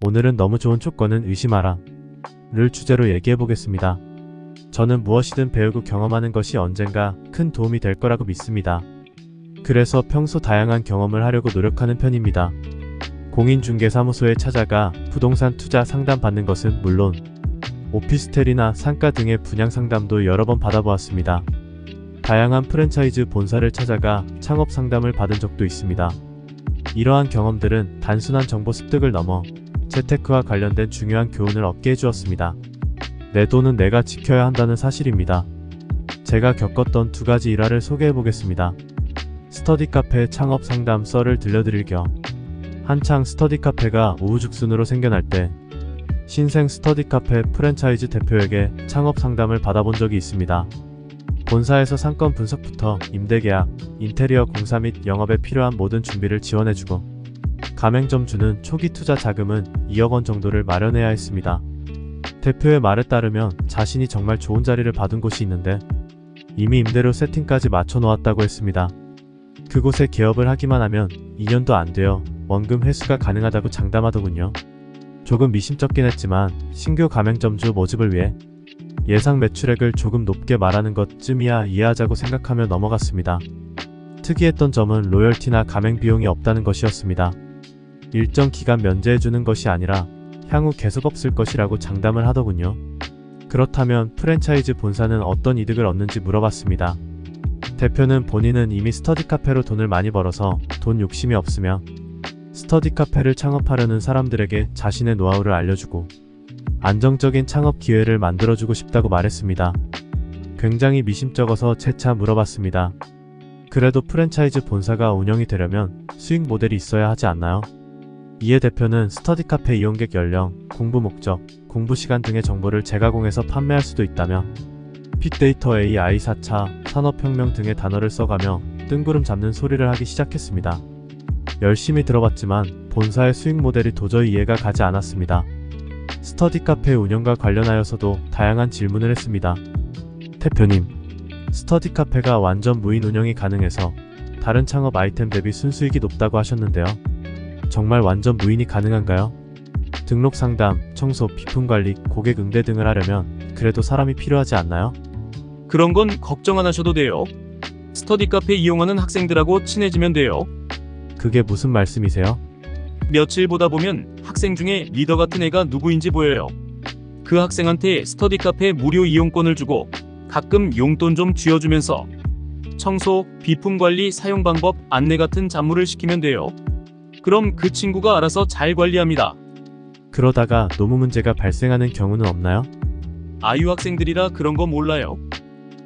오늘은 너무 좋은 조건은 의심하라 를 주제로 얘기해 보겠습니다. 저는 무엇이든 배우고 경험하는 것이 언젠가 큰 도움이 될 거라고 믿습니다. 그래서 평소 다양한 경험을 하려고 노력하는 편입니다. 공인중개사무소에 찾아가 부동산 투자 상담 받는 것은 물론 오피스텔이나 상가 등의 분양 상담도 여러 번 받아보았습니다. 다양한 프랜차이즈 본사를 찾아가 창업 상담을 받은 적도 있습니다. 이러한 경험들은 단순한 정보 습득을 넘어 재테크와 관련된 중요한 교훈을 얻게 해주었습니다. 내 돈은 내가 지켜야 한다는 사실입니다. 제가 겪었던 두 가지 일화를 소개해 보겠습니다. 스터디 카페 창업 상담 썰을 들려드릴 겸 한창 스터디 카페가 우후죽순으로 생겨날 때 신생 스터디 카페 프랜차이즈 대표에게 창업 상담을 받아본 적이 있습니다. 본사에서 상권 분석부터 임대계약, 인테리어 공사 및 영업에 필요한 모든 준비를 지원해주고 가맹점주는 초기 투자 자금은 2억 원 정도를 마련해야 했습니다. 대표의 말에 따르면 자신이 정말 좋은 자리를 받은 곳이 있는데 이미 임대료 세팅까지 맞춰 놓았다고 했습니다. 그곳에 개업을 하기만 하면 2년도 안 되어 원금 회수가 가능하다고 장담하더군요. 조금 미심쩍긴 했지만 신규 가맹점주 모집을 위해 예상 매출액을 조금 높게 말하는 것쯤이야 이해하자고 생각하며 넘어갔습니다. 특이했던 점은 로열티나 가맹 비용이 없다는 것이었습니다. 일정 기간 면제해주는 것이 아니라 향후 계속 없을 것이라고 장담을 하더군요. 그렇다면 프랜차이즈 본사는 어떤 이득을 얻는지 물어봤습니다. 대표는 본인은 이미 스터디 카페로 돈을 많이 벌어서 돈 욕심이 없으며 스터디 카페를 창업하려는 사람들에게 자신의 노하우를 알려주고 안정적인 창업 기회를 만들어주고 싶다고 말했습니다. 굉장히 미심쩍어서 재차 물어봤습니다. 그래도 프랜차이즈 본사가 운영이 되려면 수익 모델이 있어야 하지 않나요? 이에 대표는 스터디 카페 이용객 연령, 공부 목적, 공부 시간 등의 정보를 재가공해서 판매할 수도 있다며 빅데이터 AI 4차 산업혁명 등의 단어를 써가며 뜬구름 잡는 소리를 하기 시작했습니다. 열심히 들어봤지만 본사의 수익 모델이 도저히 이해가 가지 않았습니다. 스터디 카페 운영과 관련하여서도 다양한 질문을 했습니다. 대표님, 스터디 카페가 완전 무인 운영이 가능해서 다른 창업 아이템 대비 순수익이 높다고 하셨는데요. 정말 완전 무인이 가능한가요? 등록 상담, 청소, 비품 관리, 고객 응대 등을 하려면 그래도 사람이 필요하지 않나요? 그런 건 걱정 안 하셔도 돼요. 스터디 카페 이용하는 학생들하고 친해지면 돼요. 그게 무슨 말씀이세요? 며칠 보다 보면 학생 중에 리더 같은 애가 누구인지 보여요. 그 학생한테 스터디 카페 무료 이용권을 주고 가끔 용돈 좀 쥐어주면서 청소, 비품 관리, 사용 방법, 안내 같은 잡무를 시키면 돼요. 그럼 그 친구가 알아서 잘 관리합니다. 그러다가 노무 문제가 발생하는 경우는 없나요? 아유 학생들이라 그런 거 몰라요.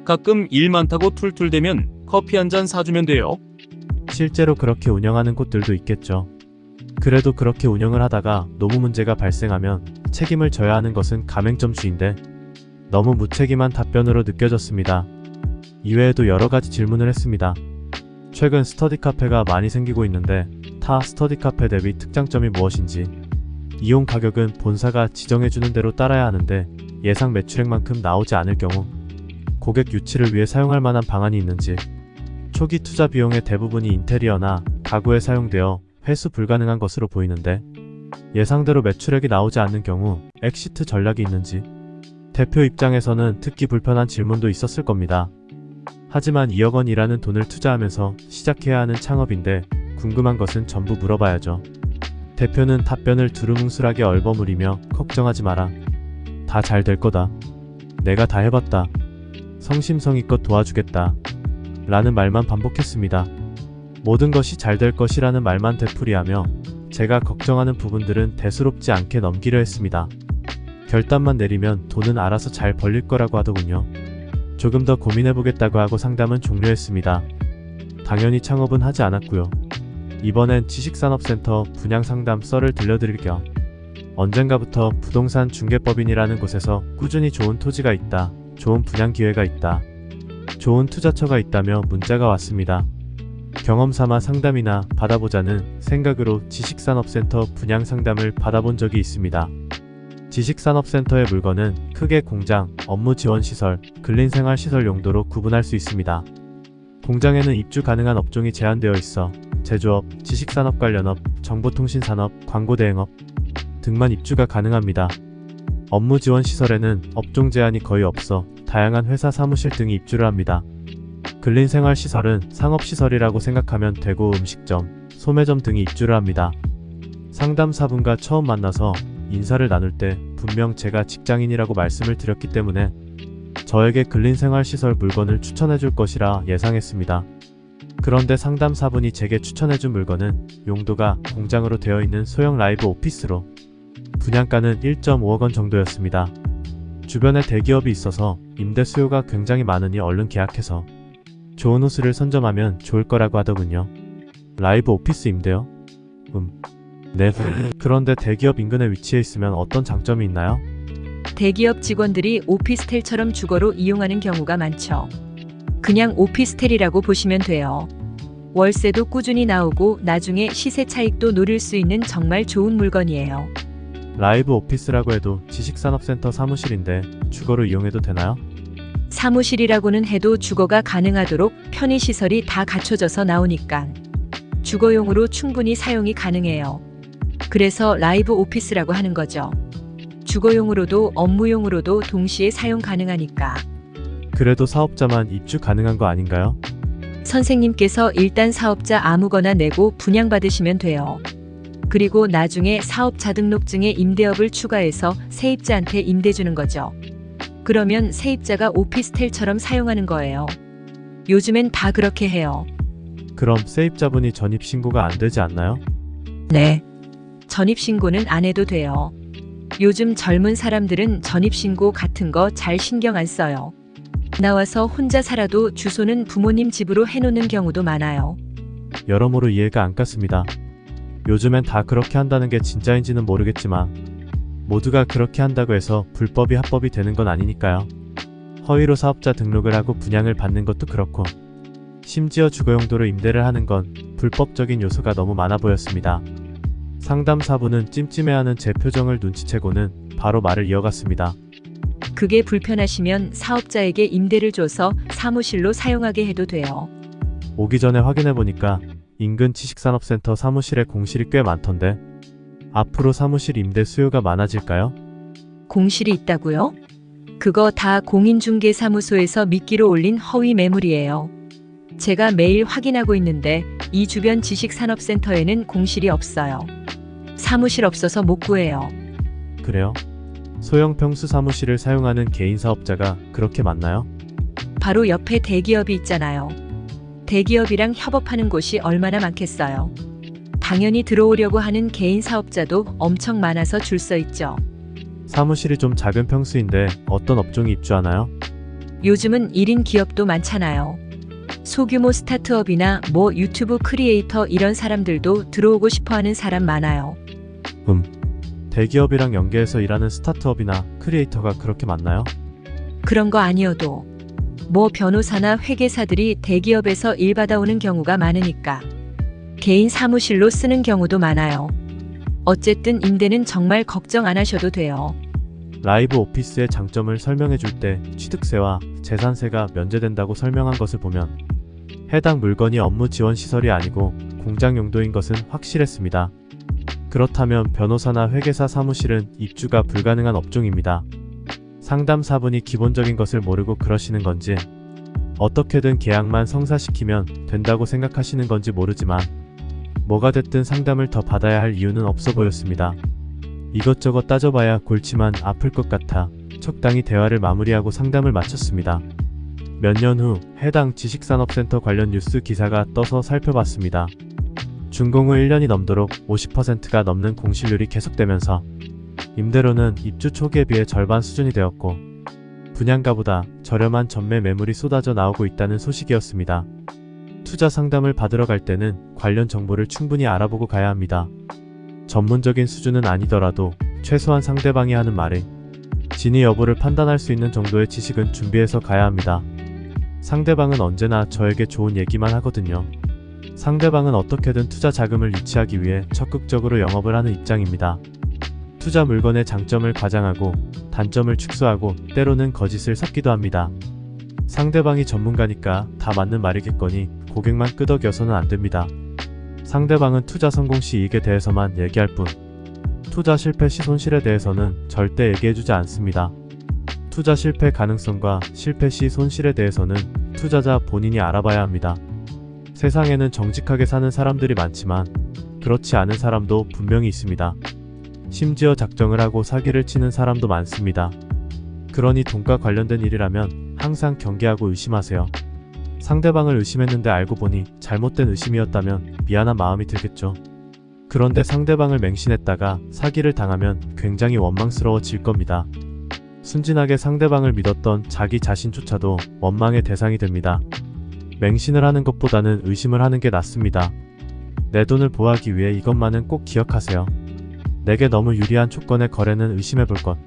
가끔 일 많다고 툴툴대면 커피 한 잔 사주면 돼요. 실제로 그렇게 운영하는 곳들도 있겠죠. 그래도 그렇게 운영을 하다가 노무 문제가 발생하면 책임을 져야 하는 것은 가맹점주인데 너무 무책임한 답변으로 느껴졌습니다. 이외에도 여러가지 질문을 했습니다. 최근 스터디 카페가 많이 생기고 있는데 타 스터디 카페 대비 특장점이 무엇인지, 이용 가격은 본사가 지정해주는 대로 따라야 하는데 예상 매출액만큼 나오지 않을 경우 고객 유치를 위해 사용할 만한 방안이 있는지, 초기 투자 비용의 대부분이 인테리어나 가구에 사용되어 회수 불가능한 것으로 보이는데 예상대로 매출액이 나오지 않는 경우 엑시트 전략이 있는지, 대표 입장에서는 듣기 불편한 질문도 있었을 겁니다. 하지만 2억 원이라는 돈을 투자하면서 시작해야 하는 창업인데 궁금한 것은 전부 물어봐야죠. 대표는 답변을 두루뭉술하게 얼버무리며 걱정하지 마라. 다 잘 될 거다. 내가 다 해봤다. 성심성의껏 도와주겠다. 라는 말만 반복했습니다. 모든 것이 잘 될 것이라는 말만 되풀이하며 제가 걱정하는 부분들은 대수롭지 않게 넘기려 했습니다. 결단만 내리면 돈은 알아서 잘 벌릴 거라고 하더군요. 조금 더 고민해보겠다고 하고 상담은 종료했습니다. 당연히 창업은 하지 않았고요. 이번엔 지식산업센터 분양상담 썰을 들려드릴 겸 언젠가부터 부동산 중개법인이라는 곳에서 꾸준히 좋은 토지가 있다, 좋은 분양 기회가 있다, 좋은 투자처가 있다며 문자가 왔습니다. 경험삼아 상담이나 받아보자는 생각으로 지식산업센터 분양상담을 받아본 적이 있습니다. 지식산업센터의 물건은 크게 공장, 업무 지원시설, 근린생활시설 용도로 구분할 수 있습니다. 공장에는 입주 가능한 업종이 제한되어 있어 제조업, 지식산업 관련업, 정보통신산업, 광고대행업 등만 입주가 가능합니다. 업무 지원 시설에는 업종 제한이 거의 없어 다양한 회사 사무실 등이 입주를 합니다. 근린 생활 시설은 상업 시설이라고 생각하면 되고 음식점, 소매점 등이 입주를 합니다. 상담사분과 처음 만나서 인사를 나눌 때 분명 제가 직장인이라고 말씀을 드렸기 때문에 저에게 근린 생활 시설 물건을 추천해 줄 것이라 예상했습니다. 그런데 상담사분이 제게 추천해 준 물건은 용도가 공장으로 되어 있는 소형 라이브 오피스로 분양가는 1.5억 원 정도였습니다. 주변에 대기업이 있어서 임대 수요가 굉장히 많으니 얼른 계약해서 좋은 호수를 선점하면 좋을 거라고 하더군요. 라이브 오피스 임대요? 네. 그런데 대기업 인근에 위치해 있으면 어떤 장점이 있나요? 대기업 직원들이 오피스텔처럼 주거로 이용하는 경우가 많죠. 그냥 오피스텔이라고 보시면 돼요. 월세도 꾸준히 나오고 나중에 시세 차익도 노릴 수 있는 정말 좋은 물건이에요. 라이브 오피스라고 해도 지식산업센터 사무실인데 주거로 이용해도 되나요? 사무실이라고는 해도 주거가 가능하도록 편의시설이 다 갖춰져서 나오니까 주거용으로 충분히 사용이 가능해요. 그래서 라이브 오피스라고 하는 거죠. 주거용으로도 업무용으로도 동시에 사용 가능하니까. 그래도 사업자만 입주 가능한 거 아닌가요? 선생님께서 일단 사업자 아무거나 내고 분양받으시면 돼요. 그리고 나중에 사업자 등록증에 임대업을 추가해서 세입자한테 임대 주는 거죠. 그러면 세입자가 오피스텔처럼 사용하는 거예요. 요즘엔 다 그렇게 해요. 그럼 세입자분이 전입신고가 안 되지 않나요? 네. 전입신고는 안 해도 돼요. 요즘 젊은 사람들은 전입신고 같은 거 잘 신경 안 써요. 나와서 혼자 살아도 주소는 부모님 집으로 해놓는 경우도 많아요. 여러모로 이해가 안 갔습니다. 요즘엔 다 그렇게 한다는 게 진짜인지는 모르겠지만 모두가 그렇게 한다고 해서 불법이 합법이 되는 건 아니니까요. 허위로 사업자 등록을 하고 분양을 받는 것도 그렇고 심지어 주거용도로 임대를 하는 건 불법적인 요소가 너무 많아 보였습니다. 상담사분은 찜찜해하는 제 표정을 눈치채고는 바로 말을 이어갔습니다. 그게 불편하시면 사업자에게 임대를 줘서 사무실로 사용하게 해도 돼요. 오기 전에 확인해보니까 인근 지식산업센터 사무실에 공실이 꽤 많던데 앞으로 사무실 임대 수요가 많아질까요? 공실이 있다고요? 그거 다 공인중개사무소에서 미끼로 올린 허위 매물이에요. 제가 매일 확인하고 있는데 이 주변 지식산업센터에는 공실이 없어요. 사무실 없어서 못 구해요. 그래요? 소형 평수 사무실을 사용하는 개인 사업자가 그렇게 많나요? 바로 옆에 대기업이 있잖아요. 대기업이랑 협업하는 곳이 얼마나 많겠어요. 당연히 들어오려고 하는 개인 사업자도 엄청 많아서 줄 서 있죠. 사무실이 좀 작은 평수인데 어떤 업종이 입주하나요? 요즘은 1인 기업도 많잖아요. 소규모 스타트업이나 뭐 유튜브 크리에이터 이런 사람들도 들어오고 싶어하는 사람 많아요. 대기업이랑 연계해서 일하는 스타트업이나 크리에이터가 그렇게 많나요? 그런 거 아니어도 뭐 변호사나 회계사들이 대기업에서 일 받아오는 경우가 많으니까 개인 사무실로 쓰는 경우도 많아요. 어쨌든 임대는 정말 걱정 안 하셔도 돼요. 라이브 오피스의 장점을 설명해 줄 때 취득세와 재산세가 면제된다고 설명한 것을 보면 해당 물건이 업무 지원 시설이 아니고 공장 용도인 것은 확실했습니다. 그렇다면 변호사나 회계사 사무실은 입주가 불가능한 업종입니다. 상담사분이 기본적인 것을 모르고 그러시는 건지 어떻게든 계약만 성사시키면 된다고 생각하시는 건지 모르지만 뭐가 됐든 상담을 더 받아야 할 이유는 없어 보였습니다. 이것저것 따져봐야 골치만 아플 것 같아 적당히 대화를 마무리하고 상담을 마쳤습니다. 몇 년 후 해당 지식산업센터 관련 뉴스 기사가 떠서 살펴봤습니다. 준공 후 1년이 넘도록 50%가 넘는 공실률이 계속되면서 임대료는 입주 초기에 비해 절반 수준이 되었고 분양가보다 저렴한 전매 매물이 쏟아져 나오고 있다는 소식이었습니다. 투자 상담을 받으러 갈 때는 관련 정보를 충분히 알아보고 가야 합니다. 전문적인 수준은 아니더라도 최소한 상대방이 하는 말에 진위 여부를 판단할 수 있는 정도의 지식은 준비해서 가야 합니다. 상대방은 언제나 저에게 좋은 얘기만 하거든요. 상대방은 어떻게든 투자 자금을 유치하기 위해 적극적으로 영업을 하는 입장입니다. 투자 물건의 장점을 과장하고 단점을 축소하고 때로는 거짓을 섞기도 합니다. 상대방이 전문가니까 다 맞는 말이겠거니 고객만 끄덕여서는 안 됩니다. 상대방은 투자 성공 시 이익에 대해서만 얘기할 뿐 투자 실패 시 손실에 대해서는 절대 얘기해주지 않습니다. 투자 실패 가능성과 실패 시 손실에 대해서는 투자자 본인이 알아봐야 합니다. 세상에는 정직하게 사는 사람들이 많지만 그렇지 않은 사람도 분명히 있습니다. 심지어 작정을 하고 사기를 치는 사람도 많습니다. 그러니 돈과 관련된 일이라면 항상 경계하고 의심하세요. 상대방을 의심했는데 알고 보니 잘못된 의심이었다면 미안한 마음이 들겠죠. 그런데 상대방을 맹신했다가 사기를 당하면 굉장히 원망스러워질 겁니다. 순진하게 상대방을 믿었던 자기 자신조차도 원망의 대상이 됩니다. 맹신을 하는 것보다는 의심을 하는 게 낫습니다. 내 돈을 보호하기 위해 이것만은 꼭 기억하세요. 내게 너무 유리한 조건의 거래는 의심해볼 것.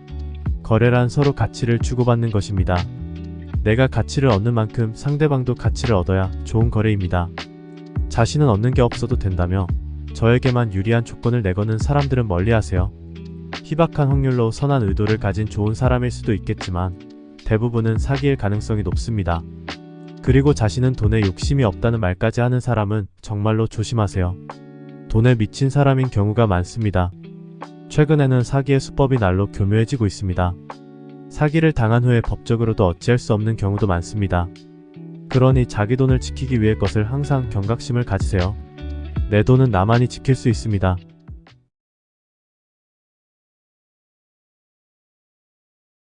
거래란 서로 가치를 주고받는 것입니다. 내가 가치를 얻는 만큼 상대방도 가치를 얻어야 좋은 거래입니다. 자신은 얻는 게 없어도 된다며 저에게만 유리한 조건을 내거는 사람들은 멀리하세요. 희박한 확률로 선한 의도를 가진 좋은 사람일 수도 있겠지만 대부분은 사기일 가능성이 높습니다. 그리고 자신은 돈에 욕심이 없다는 말까지 하는 사람은 정말로 조심하세요. 돈에 미친 사람인 경우가 많습니다. 최근에는 사기의 수법이 날로 교묘해지고 있습니다. 사기를 당한 후에 법적으로도 어찌할 수 없는 경우도 많습니다. 그러니 자기 돈을 지키기 위해 것을 항상 경각심을 가지세요. 내 돈은 나만이 지킬 수 있습니다.